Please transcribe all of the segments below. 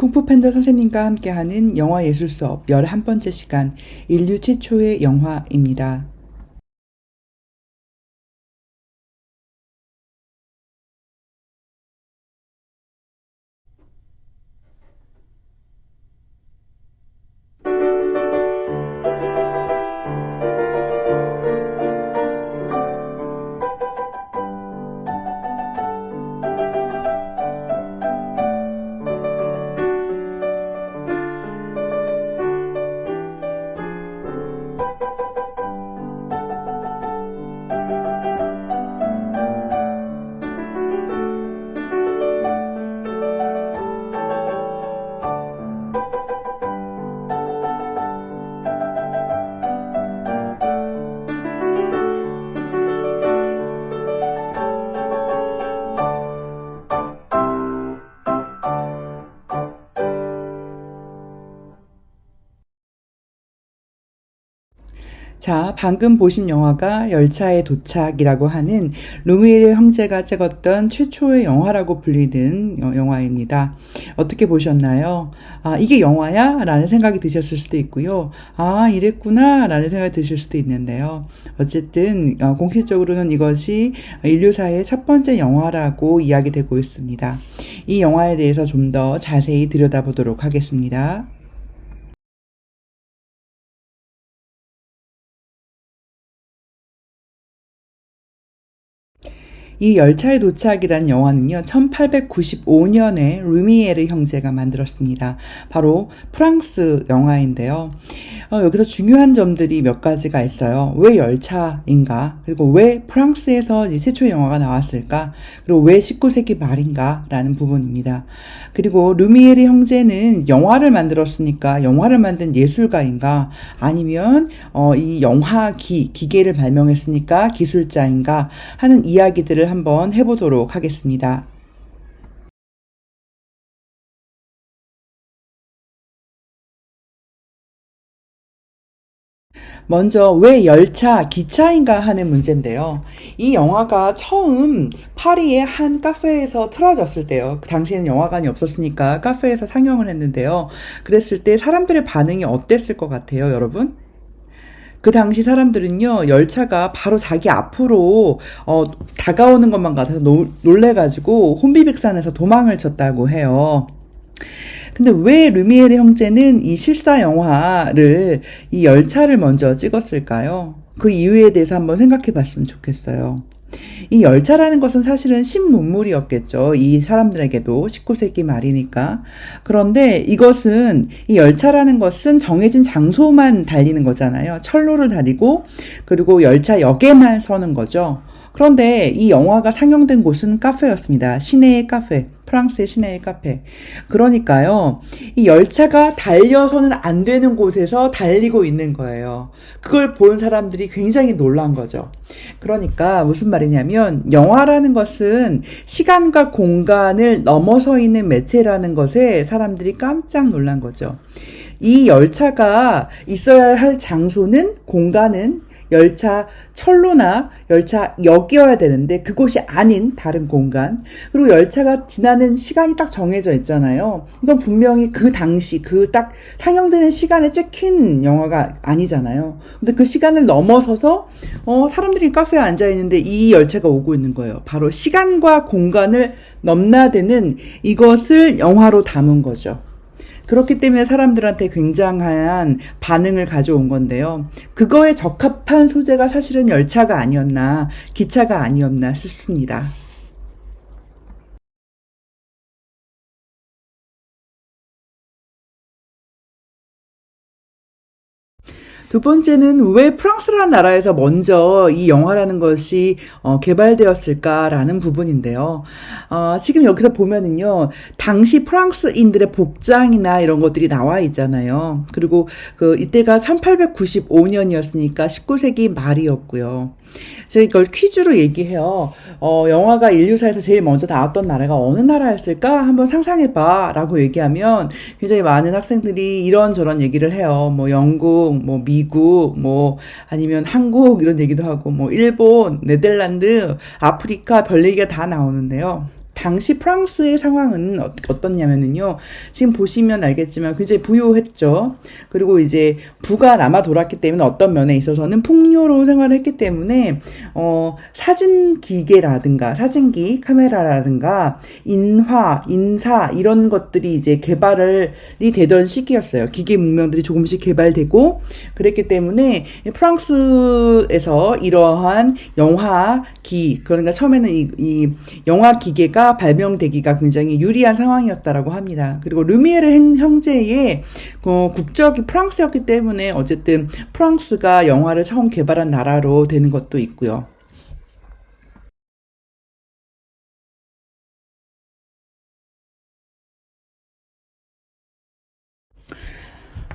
쿵푸 팬더 선생님과 함께하는 영화 예술 수업 11번째 시간, 인류 최초의 영화입니다. 자, 방금 보신 영화가 열차의 도착이라고 하는 루미에르 형제가 찍었던 최초의 영화라고 불리는 영화입니다. 어떻게 보셨나요? 아, 이게 영화야? 라는 생각이 드셨을 수도 있고요. 아, 이랬구나? 라는 생각이 드실 수도 있는데요. 어쨌든 공식적으로는 이것이 인류사의 첫 번째 영화라고 이야기되고 있습니다. 이 영화에 대해서 좀 더 자세히 들여다보도록 하겠습니다. 이 열차의 도착이란 영화는요, 1895년에 루미에르 형제가 만들었습니다. 바로 프랑스 영화인데요. 여기서 중요한 점들이 몇 가지가 있어요. 왜 열차인가? 그리고 왜 프랑스에서 최초의 영화가 나왔을까? 그리고 왜 19세기 말인가? 라는 부분입니다. 그리고 루미에르 형제는 영화를 만들었으니까 영화를 만든 예술가인가? 아니면 이 기계를 발명했으니까 기술자인가? 하는 이야기들을 한번 해보도록 하겠습니다. 먼저 왜 기차인가 하는 문제인데요. 이 영화가 처음 파리의 한 카페에서 틀어졌을 때요. 그 당시에는 영화관이 없었으니까 카페에서 상영을 했는데요. 그랬을 때 사람들의 반응이 어땠을 것 같아요, 여러분? 그 당시 사람들은요, 열차가 바로 자기 앞으로 다가오는 것만 같아서 놀래가지고 혼비백산해서 도망을 쳤다고 해요. 근데 왜 루미에르 형제는 이 실사 영화를 이 열차를 먼저 찍었을까요? 그 이유에 대해서 한번 생각해 봤으면 좋겠어요. 이 열차라는 것은 사실은 신문물이었겠죠. 이 사람들에게도 19세기 말이니까. 그런데 이 열차라는 것은 정해진 장소만 달리는 거잖아요. 철로를 다니고 그리고 열차역에만 서는 거죠. 그런데 이 영화가 상영된 곳은 카페였습니다. 시내의 카페. 프랑스의 시내의 카페. 그러니까요, 이 열차가 달려서는 안 되는 곳에서 달리고 있는 거예요. 그걸 본 사람들이 굉장히 놀란 거죠. 그러니까 무슨 말이냐면, 영화라는 것은 시간과 공간을 넘어서 있는 매체라는 것에 사람들이 깜짝 놀란 거죠. 이 열차가 있어야 할 장소는, 공간은 열차 철로나 열차역이어야 되는데 그곳이 아닌 다른 공간, 그리고 열차가 지나는 시간이 딱 정해져 있잖아요. 이건 분명히 그 당시 그 딱 상영되는 시간에 찍힌 영화가 아니잖아요. 근데 그 시간을 넘어서서 사람들이 카페에 앉아 있는데 이 열차가 오고 있는 거예요. 바로 시간과 공간을 넘나드는 이것을 영화로 담은 거죠. 그렇기 때문에 사람들한테 굉장한 반응을 가져온 건데요. 그거에 적합한 소재가 사실은 열차가 아니었나, 기차가 아니었나 싶습니다. 두 번째는 왜 프랑스라는 나라에서 먼저 이 영화라는 것이 개발되었을까라는 부분인데요. 지금 여기서 보면은요, 당시 프랑스인들의 복장이나 이런 것들이 나와 있잖아요. 그리고 이때가 1895년이었으니까 19세기 말이었고요. 제가 이걸 퀴즈로 얘기해요. 영화가 인류사에서 제일 먼저 나왔던 나라가 어느 나라였을까? 한번 상상해봐. 라고 얘기하면 굉장히 많은 학생들이 이런저런 얘기를 해요. 뭐 영국, 뭐 미국, 뭐 아니면 한국 이런 얘기도 하고 뭐 일본, 네덜란드, 아프리카 별 얘기가 다 나오는데요. 당시 프랑스의 상황은 어떻냐면요. 지금 보시면 알겠지만 굉장히 부유했죠. 그리고 이제 부가 남아 돌았기 때문에 어떤 면에 있어서는 풍요로운 생활을 했기 때문에 사진 기계라든가 사진기, 카메라라든가 인사 이런 것들이 이제 개발이 되던 시기였어요. 기계 문명들이 조금씩 개발되고 그랬기 때문에 프랑스에서 이러한 영화기, 그러니까 처음에는 이 영화 기계가 발명되기가 굉장히 유리한 상황이었다라고 합니다. 그리고 르미에르 형제의 국적이 프랑스였기 때문에 어쨌든 프랑스가 영화를 처음 개발한 나라로 되는 것도 있고요.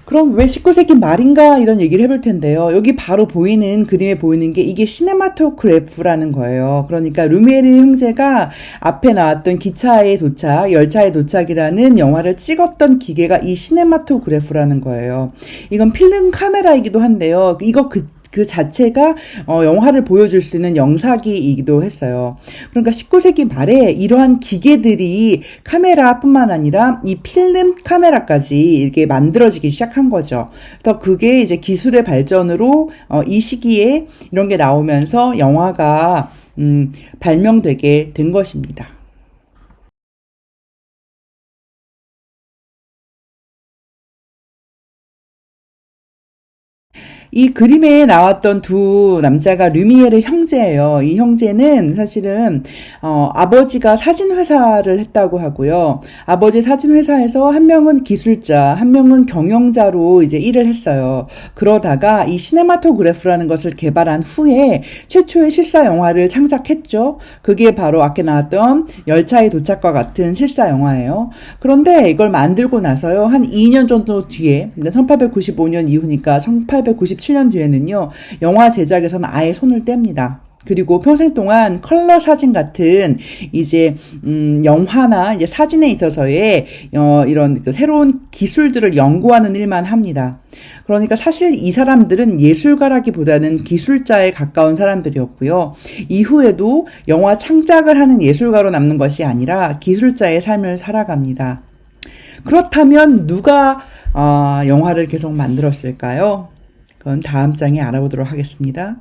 그럼 왜 19세기 말인가 이런 얘기를 해볼 텐데요. 여기 바로 보이는 그림에 보이는 게 이게 시네마토그래프라는 거예요. 그러니까 루미에르 형제가 앞에 나왔던 기차의 도착, 열차의 도착이라는 영화를 찍었던 기계가 이 시네마토그래프라는 거예요. 이건 필름 카메라이기도 한데요. 이거 그 자체가 영화를 보여줄 수 있는 영상기이기도 했어요. 그러니까 19세기 말에 이러한 기계들이 카메라뿐만 아니라 이 필름 카메라까지 이렇게 만들어지기 시작한 거죠. 그래서 그게 이제 기술의 발전으로 이 시기에 이런 게 나오면서 영화가 발명되게 된 것입니다. 이 그림에 나왔던 두 남자가 류미에르 형제예요. 이 형제는 사실은 아버지가 사진회사를 했다고 하고요. 아버지 사진회사에서 한 명은 기술자, 한 명은 경영자로 이제 일을 했어요. 그러다가 이 시네마토그래프라는 것을 개발한 후에 최초의 실사 영화를 창작했죠. 그게 바로 아까 나왔던 열차의 도착과 같은 실사 영화예요. 그런데 이걸 만들고 나서요. 한 2년 정도 뒤에 1895년 이후니까 1897년 뒤에는요. 영화 제작에서는 아예 손을 뗍니다. 그리고 평생 동안 컬러 사진 같은 이제 영화나 이제 사진에 있어서의 이런 그 새로운 기술들을 연구하는 일만 합니다. 그러니까 사실 이 사람들은 예술가라기보다는 기술자에 가까운 사람들이었고요. 이후에도 영화 창작을 하는 예술가로 남는 것이 아니라 기술자의 삶을 살아갑니다. 그렇다면 누가 영화를 계속 만들었을까요? 그건 다음 장에 알아보도록 하겠습니다.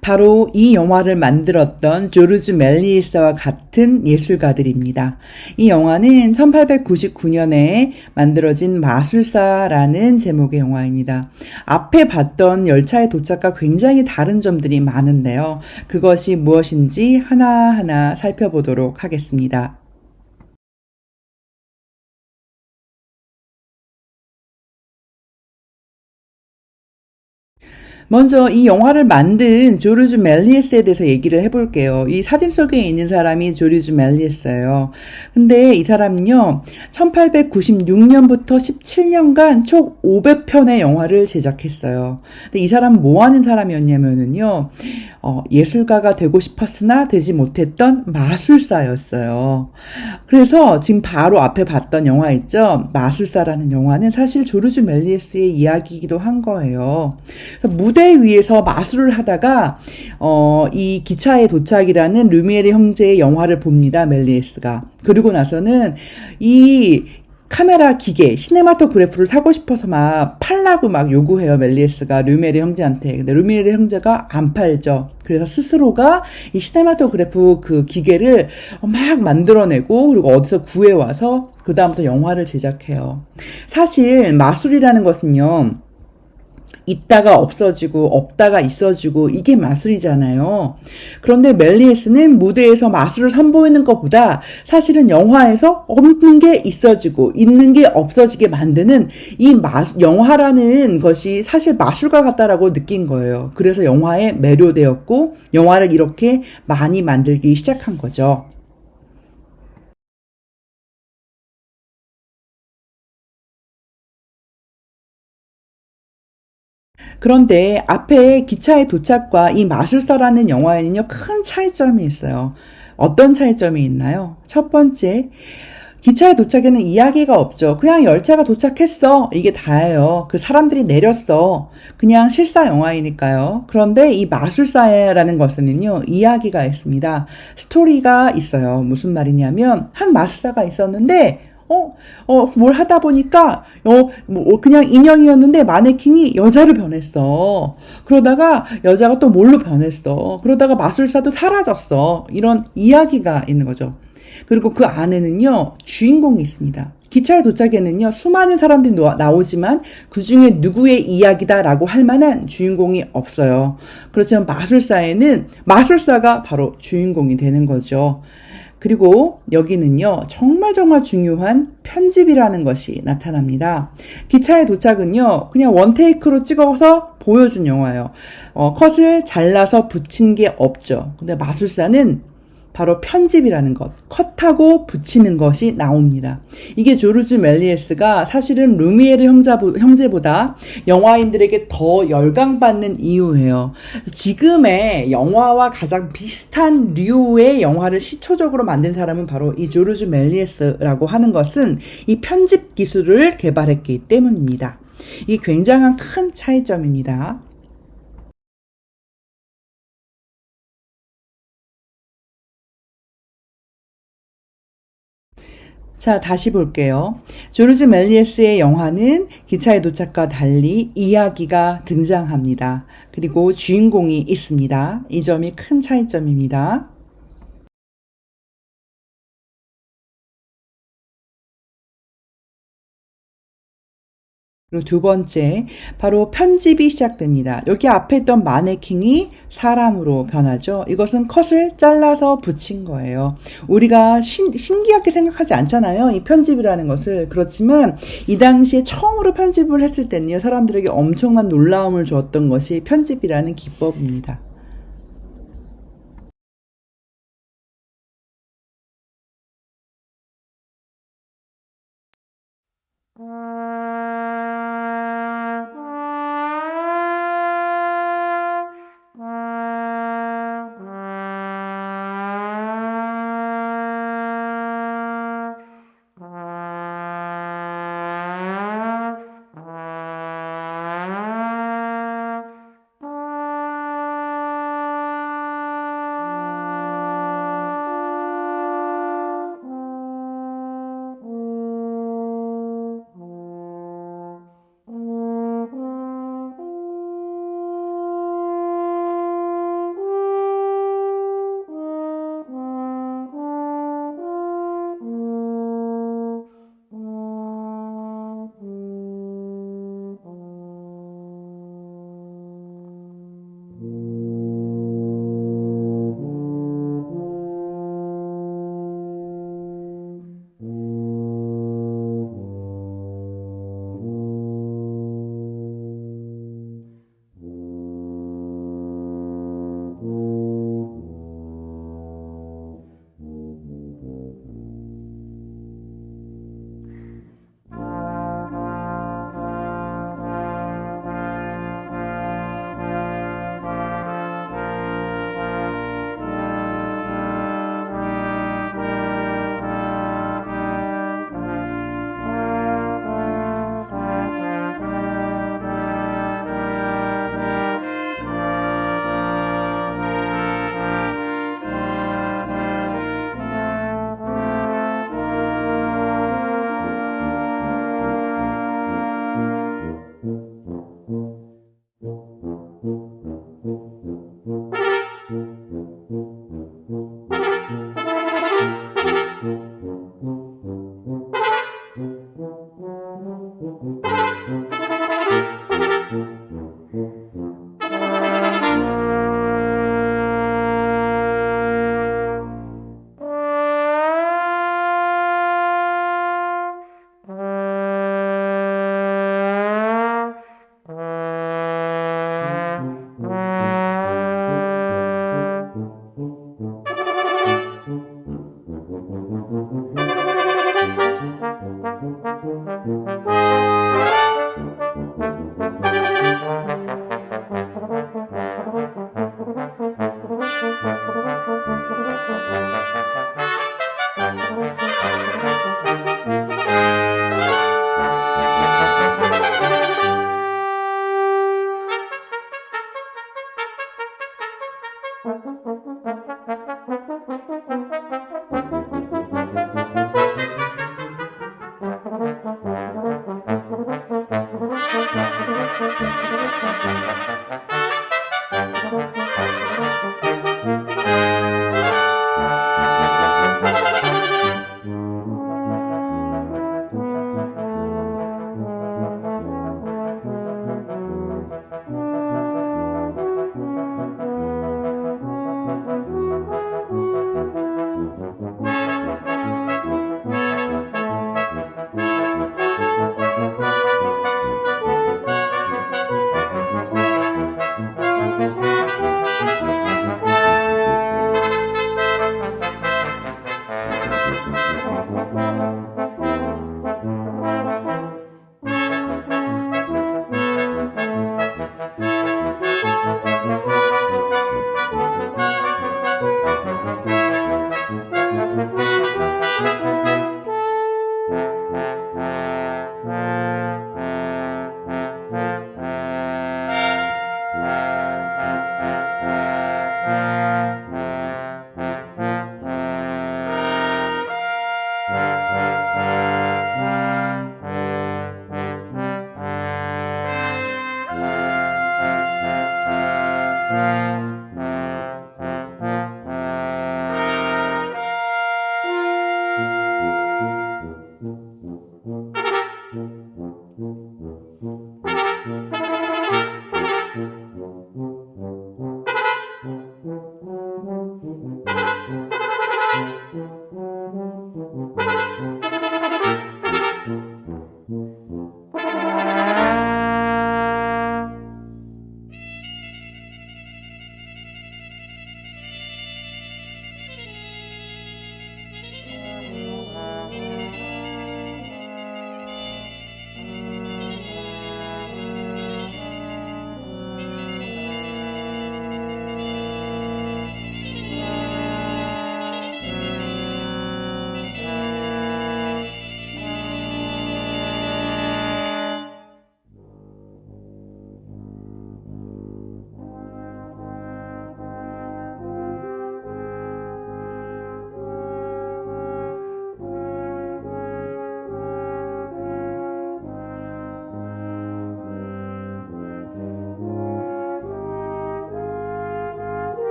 바로 이 영화를 만들었던 조르주 멜리에스와 같은 예술가들입니다. 이 영화는 1899년에 만들어진 마술사라는 제목의 영화입니다. 앞에 봤던 열차의 도착과 굉장히 다른 점들이 많은데요. 그것이 무엇인지 하나하나 살펴보도록 하겠습니다. 먼저 이 영화를 만든 조르주 멜리에스에 대해서 얘기를 해볼게요. 이 사진 속에 있는 사람이 조르주 멜리에스예요. 근데 이 사람은요, 1896년부터 17년간 총 500편의 영화를 제작했어요. 근데 이 사람은 뭐 하는 사람이었냐면요, 예술가가 되고 싶었으나 되지 못했던 마술사였어요. 그래서 지금 바로 앞에 봤던 영화 있죠? 마술사라는 영화는 사실 조르주 멜리에스의 이야기이기도 한 거예요. 그래서 무대 위에서 마술을 하다가 이 기차의 도착이라는 르미에르 형제의 영화를 봅니다. 멜리에스가. 그리고 나서는 이 카메라 기계, 시네마토그래프를 사고 싶어서 막 팔라고 막 요구해요, 멜리에스가 르메르 형제한테. 근데 르메르 형제가 안 팔죠. 그래서 스스로가 이 시네마토그래프 그 기계를 막 만들어내고, 그리고 어디서 구해와서 그다음부터 영화를 제작해요. 사실 마술이라는 것은요, 있다가 없어지고 없다가 있어지고 이게 마술이잖아요. 그런데 멜리에스는 무대에서 마술을 선보이는 것보다 사실은 영화에서 없는 게 있어지고 있는 게 없어지게 만드는 이 영화라는 것이 사실 마술과 같다라고 느낀 거예요. 그래서 영화에 매료되었고 영화를 이렇게 많이 만들기 시작한 거죠. 그런데 앞에 기차의 도착과 이 마술사라는 영화에는요, 큰 차이점이 있어요. 어떤 차이점이 있나요? 첫 번째, 기차의 도착에는 이야기가 없죠. 그냥 열차가 도착했어. 이게 다예요. 그 사람들이 내렸어. 그냥 실사 영화이니까요. 그런데 이 마술사라는 것은요, 이야기가 있습니다. 스토리가 있어요. 무슨 말이냐면, 한 마술사가 있었는데, 뭘 하다 보니까, 그냥 인형이었는데 마네킹이 여자로 변했어. 그러다가 여자가 또 뭘로 변했어. 그러다가 마술사도 사라졌어. 이런 이야기가 있는 거죠. 그리고 그 안에는요, 주인공이 있습니다. 기차의 도착에는요, 수많은 사람들이 나오지만 그 중에 누구의 이야기다라고 할 만한 주인공이 없어요. 그렇지만 마술사에는 마술사가 바로 주인공이 되는 거죠. 그리고 여기는요, 정말 정말 중요한 편집이라는 것이 나타납니다. 기차의 도착은요, 그냥 원테이크로 찍어서 보여준 영화예요. 컷을 잘라서 붙인 게 없죠. 근데 마술사는 바로 편집이라는 것, 컷하고 붙이는 것이 나옵니다. 이게 조르주 멜리에스가 사실은 루미에르 형제보다 영화인들에게 더 열광받는 이유예요. 지금의 영화와 가장 비슷한 류의 영화를 시초적으로 만든 사람은 바로 이 조르주 멜리에스라고 하는 것은 이 편집 기술을 개발했기 때문입니다. 이게 굉장한 큰 차이점입니다. 자, 다시 볼게요. 조르주 멜리에스의 영화는 기차의 도착과 달리 이야기가 등장합니다. 그리고 주인공이 있습니다. 이 점이 큰 차이점입니다. 그리고 두 번째, 바로 편집이 시작됩니다. 여기 앞에 있던 마네킹이 사람으로 변하죠. 이것은 컷을 잘라서 붙인 거예요. 우리가 신기하게 생각하지 않잖아요. 이 편집이라는 것을. 그렇지만 이 당시에 처음으로 편집을 했을 때는요, 사람들에게 엄청난 놀라움을 주었던 것이 편집이라는 기법입니다.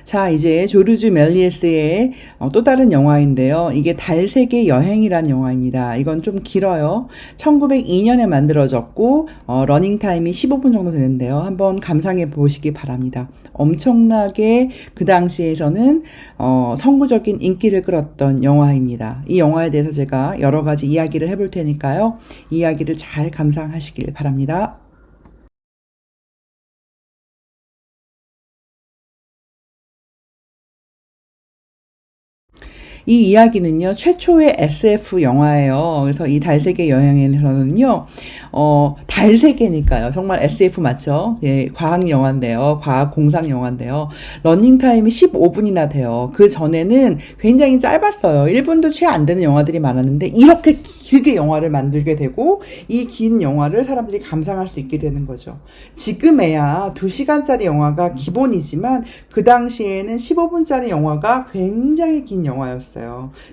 자, 이제 조르주 멜리에스의 또 다른 영화인데요. 이게 달세계 여행이라는 영화입니다. 이건 좀 길어요. 1902년에 만들어졌고 러닝타임이 15분 정도 되는데요. 한번 감상해 보시기 바랍니다. 엄청나게 그 당시에서는 선구적인 인기를 끌었던 영화입니다. 이 영화에 대해서 제가 여러 가지 이야기를 해볼 테니까요. 이 이야기를 잘 감상하시길 바랍니다. 이 이야기는요, 최초의 SF 영화예요. 그래서 이 달세계 여행에서는요, 달세계니까요. 정말 SF 맞죠? 예, 과학 영화인데요. 과학 공상 영화인데요. 러닝타임이 15분이나 돼요. 그 전에는 굉장히 짧았어요. 1분도 채 안 되는 영화들이 많았는데, 이렇게 길게 영화를 만들게 되고, 이 긴 영화를 사람들이 감상할 수 있게 되는 거죠. 지금에야 2시간짜리 영화가 기본이지만, 그 당시에는 15분짜리 영화가 굉장히 긴 영화였어요.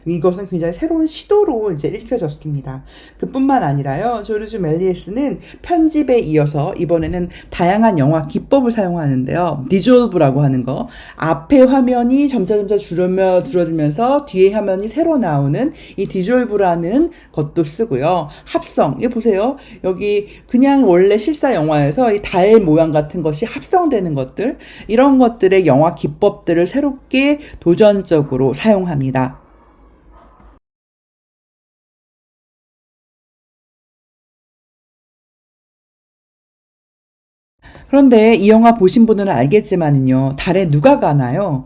이것은 굉장히 새로운 시도로 이제 읽혀졌습니다. 그뿐만 아니라요, 조르주 멜리에스는 편집에 이어서 이번에는 다양한 영화 기법을 사용하는데요. 디졸브라고 하는 거, 앞에 화면이 점차 줄어들면서 뒤에 화면이 새로 나오는 이 디졸브라는 것도 쓰고요. 합성, 이거 보세요. 여기 그냥 원래 실사 영화에서 이 달 모양 같은 것이 합성되는 것들, 이런 것들의 영화 기법들을 새롭게 도전적으로 사용합니다. 그런데 이 영화 보신 분들은 알겠지만은요, 달에 누가 가나요?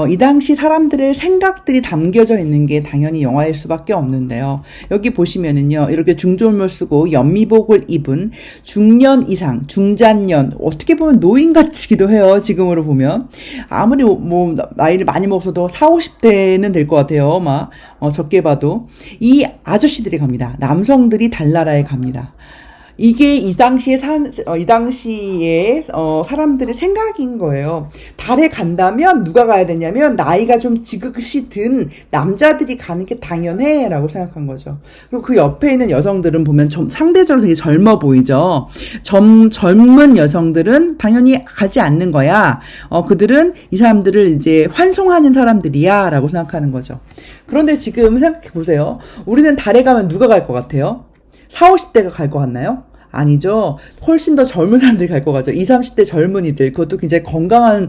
이 당시 사람들의 생각들이 담겨져 있는 게 당연히 영화일 수밖에 없는데요. 여기 보시면은요, 이렇게 중졸모를 쓰고 연미복을 입은 중년 이상, 중장년, 어떻게 보면 노인 같기도 해요, 지금으로 보면. 아무리 뭐, 나이를 많이 먹어도 4, 50대는 될 것 같아요, 적게 봐도. 이 아저씨들이 갑니다. 남성들이 달나라에 갑니다. 이게 이 당시에, 사람들의 생각인 거예요. 달에 간다면 누가 가야 되냐면, 나이가 좀 지긋이 든 남자들이 가는 게 당연해. 라고 생각한 거죠. 그리고 그 옆에 있는 여성들은 보면 상대적으로 되게 젊어 보이죠. 젊은 여성들은 당연히 가지 않는 거야. 그들은 이 사람들을 이제 환송하는 사람들이야. 라고 생각하는 거죠. 그런데 지금 생각해 보세요. 우리는 달에 가면 누가 갈 것 같아요? 4, 50대가 갈 것 같나요? 아니죠. 훨씬 더 젊은 사람들이 갈 것 같죠. 20, 30대 젊은이들, 그것도 굉장히 건강한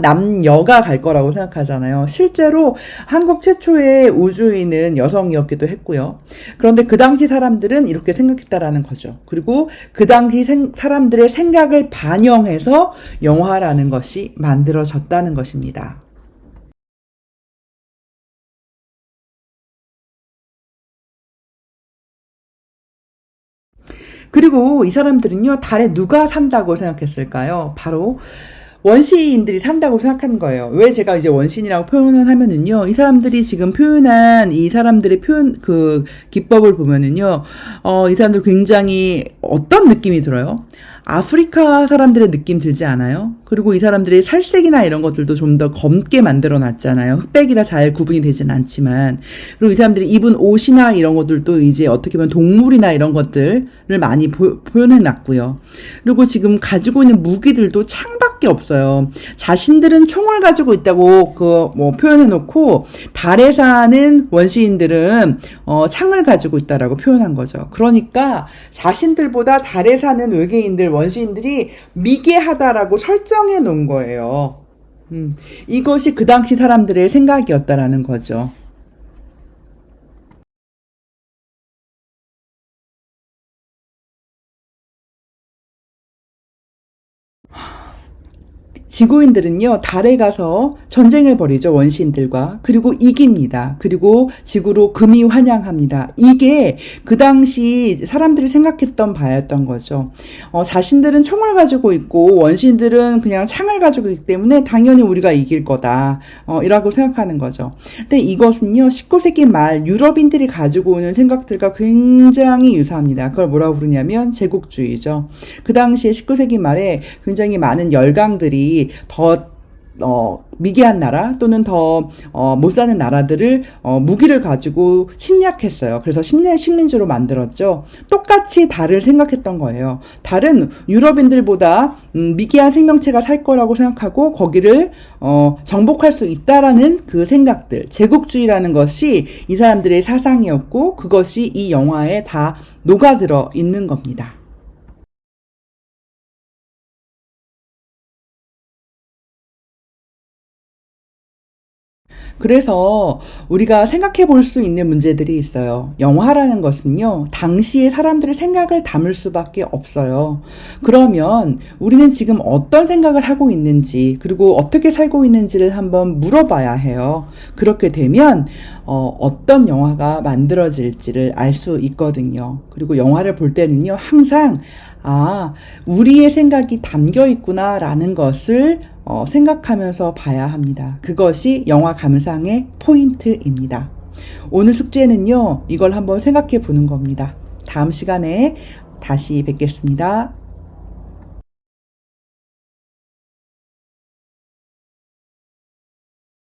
남녀가 갈 거라고 생각하잖아요. 실제로 한국 최초의 우주인은 여성이었기도 했고요. 그런데 그 당시 사람들은 이렇게 생각했다라는 거죠. 그리고 그 당시 사람들의 생각을 반영해서 영화라는 것이 만들어졌다는 것입니다. 그리고 이 사람들은요, 달에 누가 산다고 생각했을까요? 바로 원시인들이 산다고 생각한 거예요. 왜 제가 이제 원시인이라고 표현을 하면은요, 이 사람들이 지금 표현한 이 사람들의 기법을 보면은요, 이 사람들 굉장히 어떤 느낌이 들어요? 아프리카 사람들의 느낌 들지 않아요? 그리고 이 사람들의 살색이나 이런 것들도 좀 더 검게 만들어 놨잖아요. 흑백이라 잘 구분이 되진 않지만. 그리고 이 사람들이 입은 옷이나 이런 것들도 이제 어떻게 보면 동물이나 이런 것들을 많이 표현해 놨고요. 그리고 지금 가지고 있는 무기들도 창밖에 없어요. 자신들은 총을 가지고 있다고 표현해 놓고, 달에 사는 원시인들은 창을 가지고 있다라고 표현한 거죠. 그러니까 자신들보다 달에 사는 외계인들, 원시인들이 미개하다라고 설정해 놓은 거예요. 이것이 그 당시 사람들의 생각이었다라는 거죠. 지구인들은요, 달에 가서 전쟁을 벌이죠, 원시인들과. 그리고 이깁니다. 그리고 지구로 금이 환영합니다. 이게 그 당시 사람들이 생각했던 바였던 거죠. 자신들은 총을 가지고 있고, 원시인들은 그냥 창을 가지고 있기 때문에 당연히 우리가 이길 거다. 이라고 생각하는 거죠. 근데 이것은요, 19세기 말 유럽인들이 가지고 오는 생각들과 굉장히 유사합니다. 그걸 뭐라고 부르냐면 제국주의죠. 그 당시에 19세기 말에 굉장히 많은 열강들이 더 미개한 나라 또는 더 못 사는 나라들을 무기를 가지고 침략했어요. 그래서 식민지로 만들었죠. 똑같이 달을 생각했던 거예요. 달은 유럽인들보다 미개한 생명체가 살 거라고 생각하고 거기를 정복할 수 있다라는 그 생각들, 제국주의라는 것이 이 사람들의 사상이었고 그것이 이 영화에 다 녹아들어 있는 겁니다. 그래서 우리가 생각해 볼 수 있는 문제들이 있어요. 영화라는 것은요, 당시의 사람들의 생각을 담을 수밖에 없어요. 그러면 우리는 지금 어떤 생각을 하고 있는지, 그리고 어떻게 살고 있는지를 한번 물어봐야 해요. 그렇게 되면, 어떤 영화가 만들어질지를 알 수 있거든요. 그리고 영화를 볼 때는요, 항상, 우리의 생각이 담겨 있구나라는 것을 생각하면서 봐야 합니다. 그것이 영화 감상의 포인트입니다. 오늘 숙제는요, 이걸 한번 생각해 보는 겁니다. 다음 시간에 다시 뵙겠습니다.